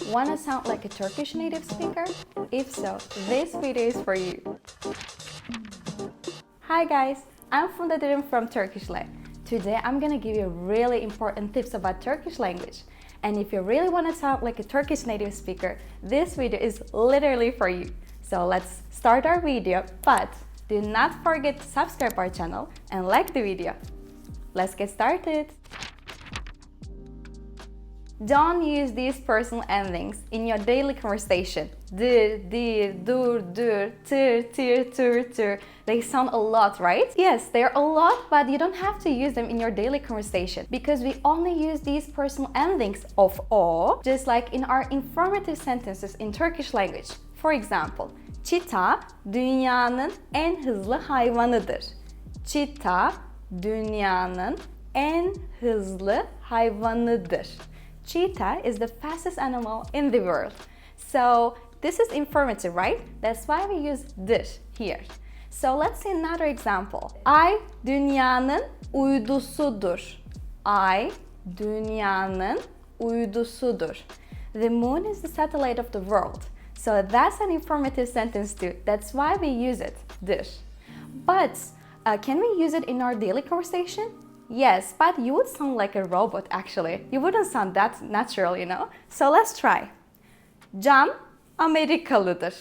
Wanna sound like a Turkish native speaker? If so, this video is for you. Hi guys, I'm Funda from Turkishle. Today I'm gonna give you really important tips about Turkish language. And if you really wanna sound like a Turkish native speaker, this video is literally for you. So let's start our video, but do not forget to subscribe our channel and like the video. Let's get started. Don't use these personal endings in your daily conversation. Dir, dir, dur, dur, tir, tir, tur, tur. They sound a lot, right? Yes, they're a lot, but you don't have to use them in your daily conversation because we only use these personal endings of o, just like in our informative sentences in Turkish language. For example, çita dünyanın en hızlı hayvanıdır. Çita dünyanın en hızlı hayvanıdır. Cheetah is the fastest animal in the world. So this is informative, right? That's why we use dir here. So let's see another example. Ay dünyanın uydusudur. Ay dünyanın uydusudur. The moon is the satellite of the world. So that's an informative sentence too. That's why we use it, dir. But can we use it in our daily conversation? Yes, but you would sound like a robot actually. You wouldn't sound that natural, you know? So let's try. Can Amerikalıdır.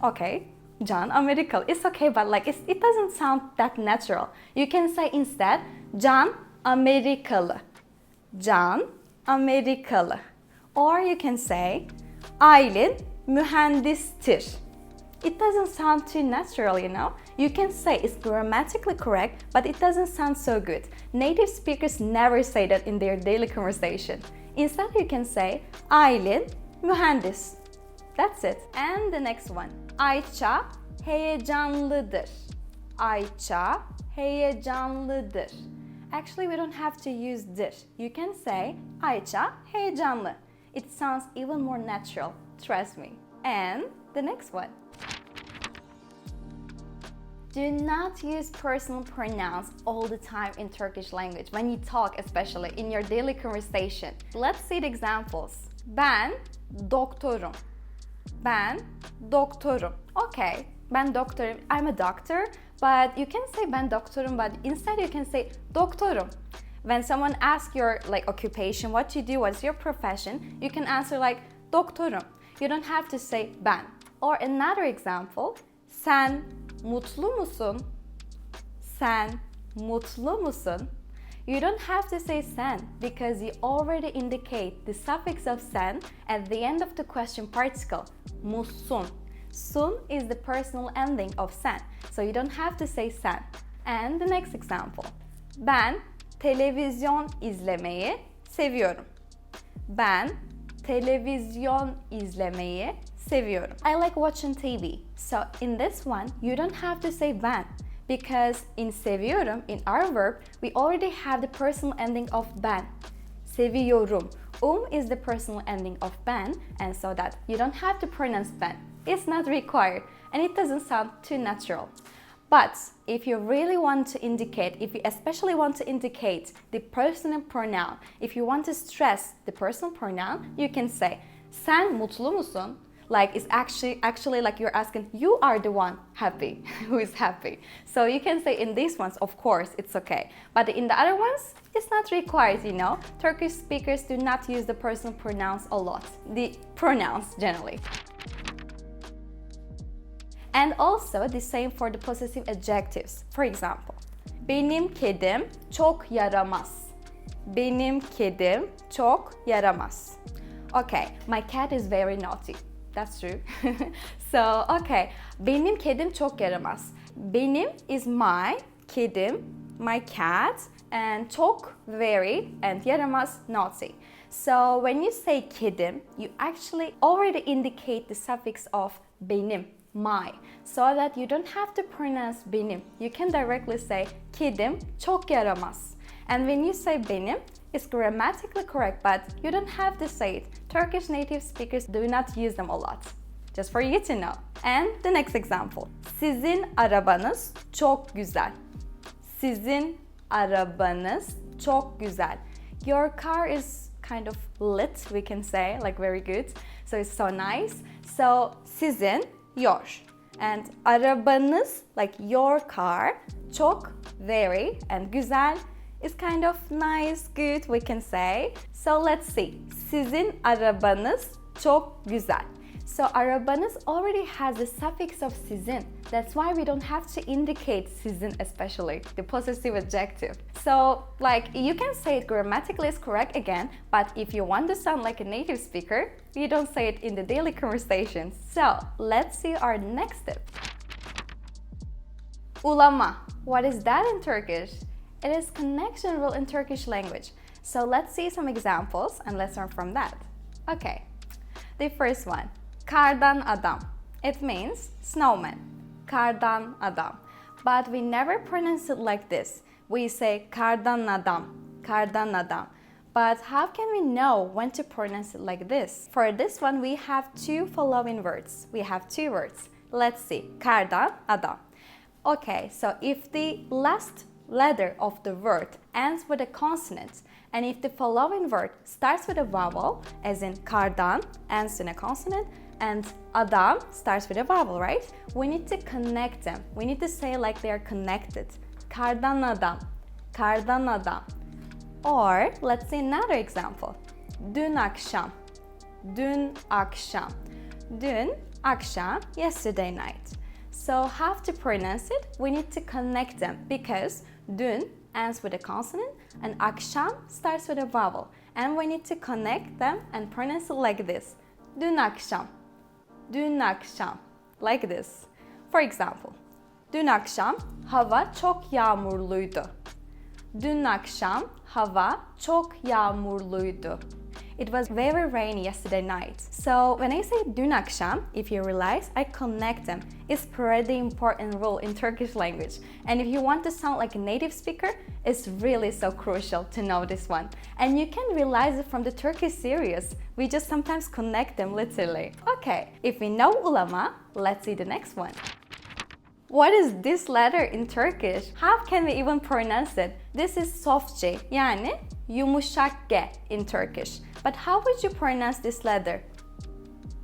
Okay, Can Amerikalı. It's okay, but like it doesn't sound that natural. You can say instead, Can Amerikalı. Can Amerikalı. Or you can say, Aylin mühendistir. It doesn't sound too natural, you know? You can say it's grammatically correct, but it doesn't sound so good. Native speakers never say that in their daily conversation. Instead, you can say, Aylin mühendis. That's it. And the next one. Ayça heyecanlıdır. Ayça heyecanlıdır. Actually, we don't have to use dir. You can say, Ayça heyecanlı. It sounds even more natural, trust me. And the next one. Do not use personal pronouns all the time in Turkish language, when you talk especially, in your daily conversation. Let's see the examples. Ben doktorum. Ben doktorum. Okay, ben doktorum. I'm a doctor, but you can say ben doktorum, but instead you can say doktorum. When someone asks your occupation, what you do, what's your profession, you can answer like doktorum. You don't have to say ben. Or another example, sen mutlu musun? Sen mutlu musun? You don't have to say sen because you already indicate the suffix of sen at the end of the question particle, musun. Sun is the personal ending of sen, so you don't have to say sen. And the next example. Ben televizyon izlemeyi seviyorum. Ben televizyon izlemeyi seviyorum. I like watching TV. So in this one, you don't have to say ben because in seviyorum, in our verb, we already have the personal ending of ben. Seviyorum. Is the personal ending of ben, and so that you don't have to pronounce ben. It's not required and it doesn't sound too natural. But if you really want to indicate, if you especially want to indicate the personal pronoun, if you want to stress the personal pronoun, you can say sen mutlu musun? Like it's actually like you're asking, you are the one happy, who is happy. So you can say in these ones, of course, it's okay. But in the other ones, it's not required, you know. Turkish speakers do not use the personal pronouns a lot. The pronouns generally. And also the same for the possessive adjectives. For example, benim kedim çok yaramaz. Benim kedim çok yaramaz. Okay, my cat is very naughty. That's true. So, okay, benim kedim çok yaramaz. Benim is my, kedim, my cat, and çok, very, and yaramaz, naughty. So when you say kedim, you actually already indicate the suffix of benim, my, so that you don't have to pronounce benim. You can directly say kedim çok yaramaz. And when you say benim, it's grammatically correct, but you don't have to say it. Turkish native speakers do not use them a lot. Just for you to know. And the next example. Sizin arabanız çok güzel. Sizin arabanız çok güzel. Your car is kind of lit, we can say, like very good. So it's so nice. So sizin, your. And arabanız, like your car, çok, very, and güzel is kind of nice, good, we can say. So let's see. Sizin arabanız çok güzel. So arabanız already has the suffix of sizin. That's why we don't have to indicate sizin especially, the possessive adjective. So like you can say it grammatically is correct again, but if you want to sound like a native speaker, you don't say it in the daily conversations. So let's see our next step. Ulama. What is that in Turkish? It is connection rule in Turkish language. So let's see some examples and let's learn from that. Okay. The first one. Kardan adam. It means snowman. Kardan adam. But we never pronounce it like this. We say kardan adam. Kardan adam. But how can we know when to pronounce it like this? For this one, we have two following words. We have two words. Let's see. Kardan adam. Okay, so if the last letter of the word ends with a consonant, and if the following word starts with a vowel, as in kardan ends in a consonant, and adam starts with a vowel, right? We need to connect them. We need to say like they are connected. Kardan adam, kardan adam. Or let's see another example. Dün akşam, dün akşam. Dün akşam, yesterday night. So how to pronounce it? We need to connect them because dün ends with a consonant and akşam starts with a vowel. And we need to connect them and pronounce it like this. Dün akşam. Dün akşam. Like this. For example, dün akşam hava çok yağmurluydu. Dün akşam hava çok yağmurluydu. It was very rainy yesterday night. So when I say dün akşam, if you realize, I connect them. It's pretty important rule in Turkish language. And if you want to sound like a native speaker, it's really so crucial to know this one. And you can realize it from the Turkish series. We just sometimes connect them literally. Okay, if we know ulama, let's see the next one. What is this letter in Turkish? How can we even pronounce it? This is soft G, yani yumuşak G in Turkish. But how would you pronounce this letter?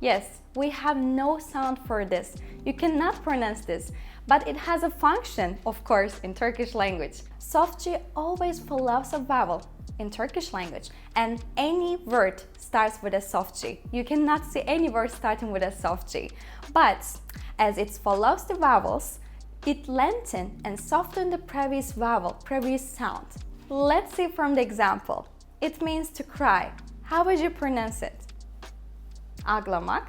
Yes, we have no sound for this. You cannot pronounce this. But it has a function, of course, in Turkish language. Soft G always follows a vowel in Turkish language. And any word starts with a soft G. You cannot see any word starting with a soft G. But as it follows the vowels, it lengthens and softens the previous vowel, previous sound. Let's see from the example. It means to cry. How would you pronounce it? Ağlamak.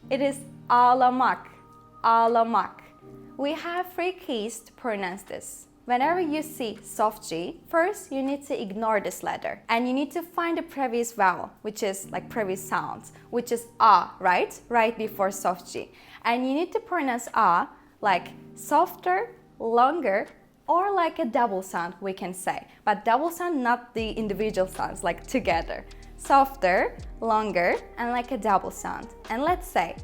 It is ağlamak. Ağlamak. We have three keys to pronounce this. Whenever you see soft G, first you need to ignore this letter and you need to find the previous vowel, which is like previous sound, which is a, right? Right before soft G. And you need to pronounce a like softer, longer, or like a double sound, we can say. But double sound, not the individual sounds, like together. Softer, longer, and like a double sound. And let's say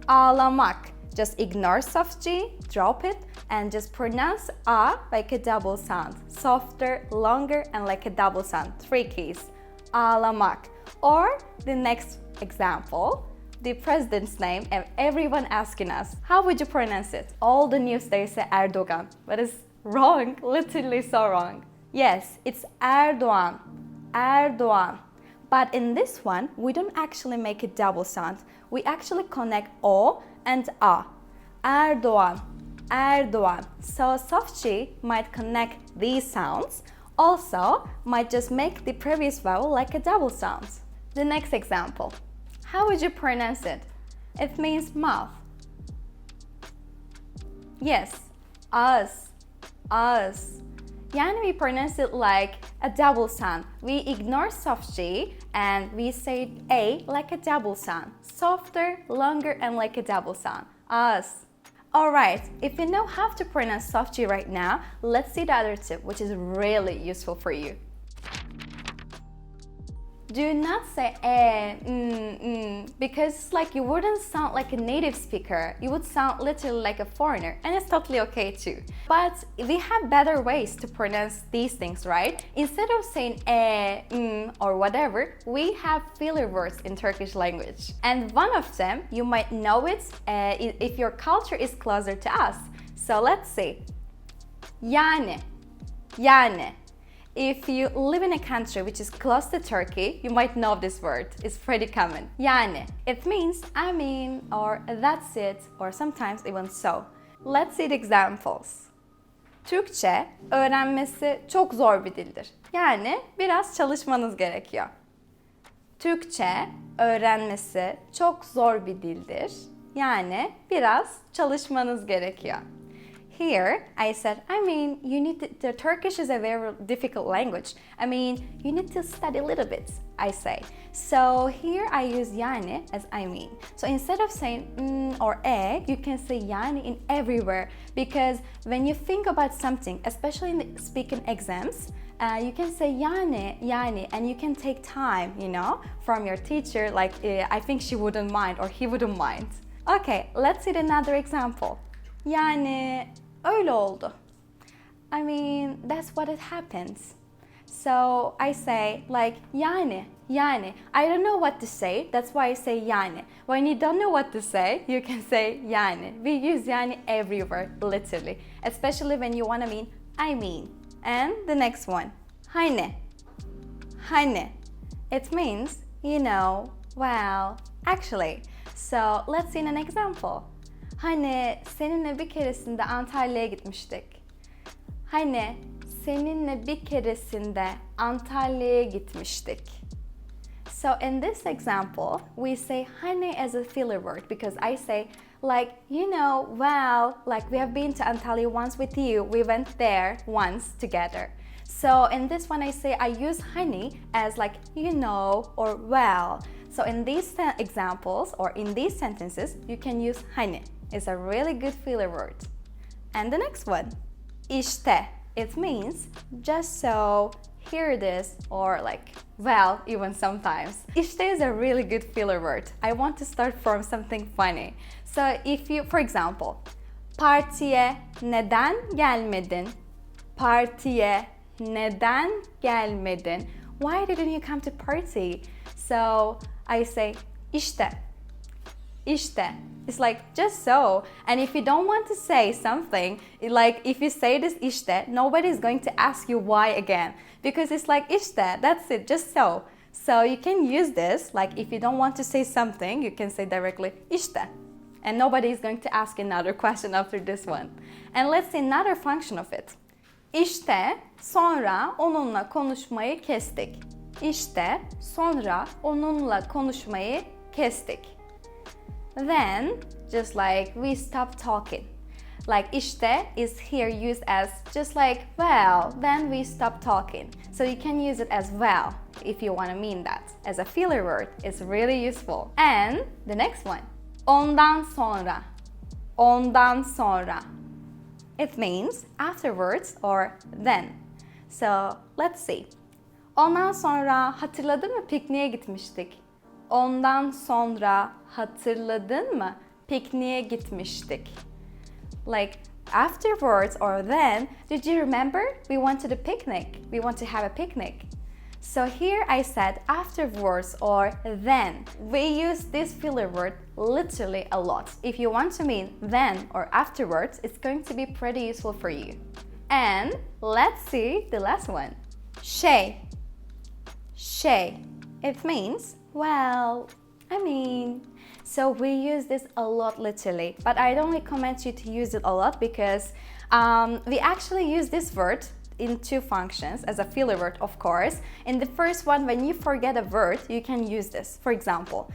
ağlamak. Just ignore soft G, drop it, and just pronounce a like a double sound. Softer, longer, and like a double sound. Three keys. Ağlamak. Or the next example, the president's name, and everyone asking us, how would you pronounce it? All the news they say Erdogan, but it's wrong, literally so wrong. Yes, it's Erdoğan. Erdoğan. But in this one, we don't actually make a double sound. We actually connect O and A. Erdoğan. Erdoğan. So soft G might connect these sounds. Also, might just make the previous vowel like a double sound. The next example. How would you pronounce it? It means mouth. Yes, us. Us. Yani we pronounce it like a double sound. We ignore soft G and we say A like a double sound. Softer, longer, and like a double sound. Us. Alright, if you know how to pronounce soft G right now, let's see the other tip, which is really useful for you. Do not say because it's like you wouldn't sound like a native speaker. You would sound literally like a foreigner, and it's totally okay too. But we have better ways to pronounce these things, right? Instead of saying or whatever, we have filler words in Turkish language. And one of them, you might know it if your culture is closer to us. So let's see. Yani. Yani. If you live in a country which is close to Turkey, you might know this word. It's pretty common. Yani. It means I mean, or that's it, or sometimes even so. Let's see the examples. Türkçe öğrenmesi çok zor bir dildir. Yani biraz çalışmanız gerekiyor. Türkçe öğrenmesi çok zor bir dildir. Yani biraz çalışmanız gerekiyor. Here, I said, the Turkish is a very difficult language. You need to study a little bit, I say. So here I use yani as I mean. So instead of saying or you can say yani in everywhere. Because when you think about something, especially in the speaking exams, you can say yani, and you can take time, from your teacher, like I think she wouldn't mind or he wouldn't mind. Okay, let's see another example. Yani öyle oldu. That's what it happens. So I say like yani. I don't know what to say, that's why I say yani. When you don't know what to say, you can say yani. We use yani everywhere, literally. Especially when you want to mean I mean. And the next one. Hani. It means, well, actually. So let's see an example. Hani seninle bir keresinde Antalya'ya gitmiştik. Hani seninle bir keresinde Antalya'ya gitmiştik. So in this example, we say hani as a filler word because I say well, like we have been to Antalya once with you. We went there once together. So in this one I say I use hani as like or well. So in these examples or in these sentences, you can use hani. It's a really good filler word. And the next one, işte. It means just so, here it is, or like, well, even sometimes. İşte is a really good filler word. I want to start from something funny. So if you, for example, partiye neden gelmedin? Partiye neden gelmedin? Why didn't you come to party? So I say işte. It's like just so. And if you don't want to say something, like if you say this işte, nobody's going to ask you why again. Because it's like işte, that's it, just so. So you can use this, like if you don't want to say something, you can say directly işte. And nobody is going to ask another question after this one. And let's see another function of it. İşte sonra onunla konuşmayı kestik. İşte sonra onunla konuşmayı kestik. Then, just like we stop talking. Like işte is here used as just like well, then we stop talking. So you can use it as well if you want to mean that. As a filler word, it's really useful. And the next one, ondan sonra. Ondan sonra. It means afterwards or then. So let's see. Ondan sonra hatırladın mı pikniğe gitmiştik? Ondan sonra hatırladın mı? Pikniğe gitmiştik. Like afterwards or then, did you remember? We went to the picnic. We want to have a picnic. So here I said afterwards or then. We use this filler word literally a lot. If you want to mean then or afterwards, it's going to be pretty useful for you. And let's see the last one. Şey. It means, well, so we use this a lot literally, but I don't recommend you to use it a lot because we actually use this word in two functions as a filler word, of course. In the first one, when you forget a word, you can use this. For example,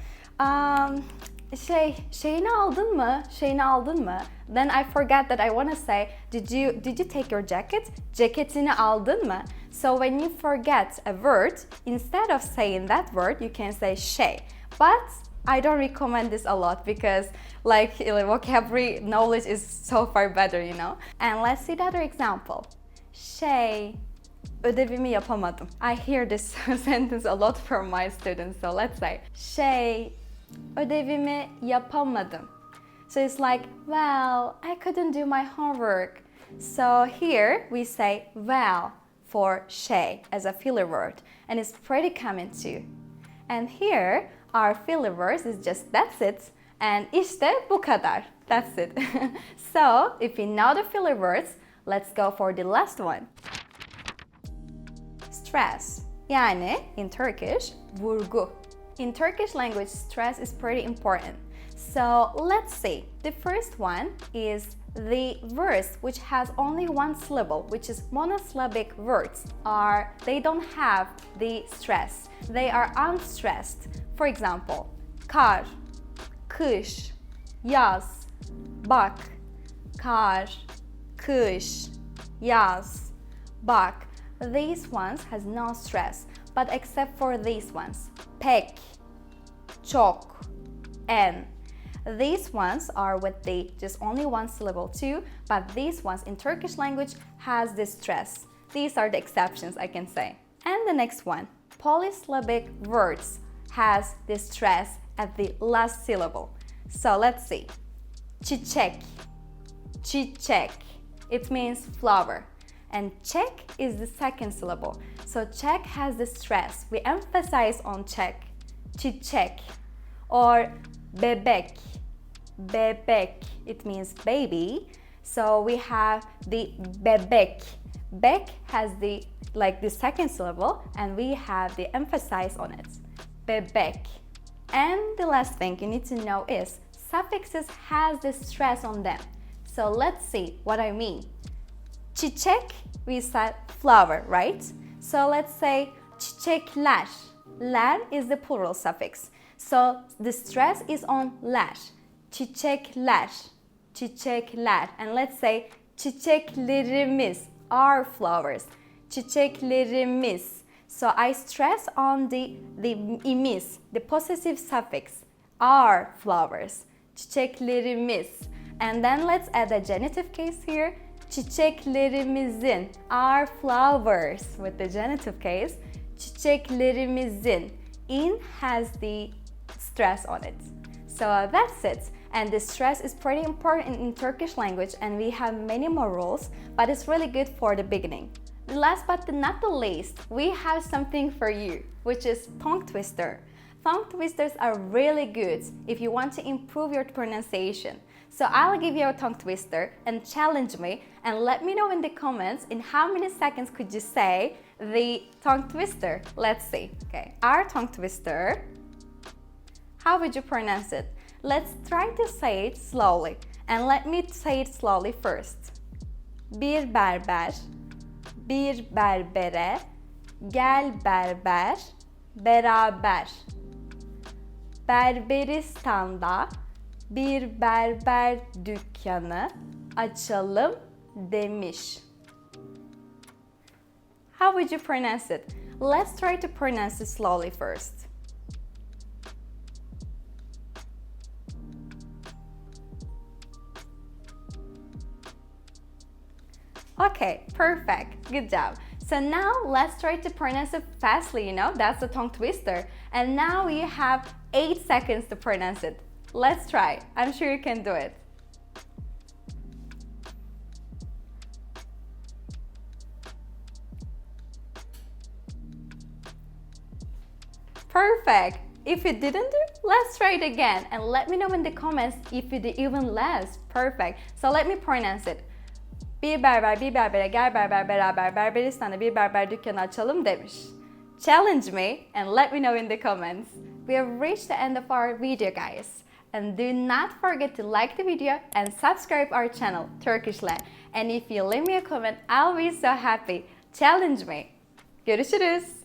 şeyini aldın mı? Şeyini aldın mı? Then I forget that I want to say, did you take your jacket? Ceketini aldın mı? So when you forget a word, instead of saying that word, you can say şey. But I don't recommend this a lot because like vocabulary knowledge is so far better, And let's see the other example. Şey. ödevimi yapamadım. I hear this sentence a lot from my students, so let's say, ödevimi yapamadım. So it's like, well, I couldn't do my homework. So here we say well for as a filler word, and it's pretty common too. And here our filler words is just that's it, and işte bu kadar. That's it. So if you know the filler words, let's go for the last one. Stress. Yani in Turkish, vurgu. In Turkish language, stress is pretty important. So let's see. The first one is the words which has only one syllable, which is monosyllabic words, they don't have the stress. They are unstressed. For example, kar, kış, yaz, bak, kar, kış, yaz, bak. These ones has no stress, but except for these ones, pek, çok, en. These ones are with the just only one syllable too, but these ones in Turkish language has this stress. These are the exceptions, I can say. And the next one, polysyllabic words has this stress at the last syllable. So let's see. Çiçek, çiçek. It means flower. And çek is the second syllable. So çek has the stress. We emphasize on çek. Çiçek. Or bebek. Bebek. It means baby. So we have the bebek. Bek has the second syllable, and we have the emphasize on it. Bebek. And the last thing you need to know is suffixes has the stress on them. So let's see what I mean. Çiçek, we said flower, right? So let's say çiçekler. Ler is the plural suffix. So the stress is on ler. Çiçekler. Çiçekler. And let's say çiçeklerimiz, our flowers. Çiçeklerimiz. So I stress on the imiz, the possessive suffix. Our flowers. Çiçeklerimiz. And then let's add a genitive case here. Çiçeklerimizin, our flowers with the genitive case. Çiçeklerimizin. In has the stress on it. So that's it. And the stress is pretty important in Turkish language, and we have many more rules, but it's really good for the beginning. Last but not the least, we have something for you, which is tongue twister. Tongue twisters are really good if you want to improve your pronunciation. So I'll give you a tongue twister and challenge me, and let me know in the comments in how many seconds could you say the tongue twister. Let's see. Okay, our tongue twister. How would you pronounce it? Let's try to say it slowly, and let me say it slowly first. Bir berber, bir berbere, gel berber, beraber. Berberistan'da bir berber dükkanı açalım demiş. How would you pronounce it? Let's try to pronounce it slowly first. Okay, perfect. Good job. So now let's try to pronounce it fastly, that's the tongue twister. And now you have 8 seconds to pronounce it. Let's try. I'm sure you can do it. Perfect. If you didn't do, let's try it again. And let me know in the comments if you did even less. Perfect. So let me pronounce it. Bir berber, bir berbere, gel berber, beraber, Berberistan'da bir berber dükkanı açalım demiş. Challenge me and let me know in the comments. We have reached the end of our video, guys. And do not forget to like the video and subscribe our channel, Turkishle. And if you leave me a comment, I'll be so happy. Challenge me. Görüşürüz.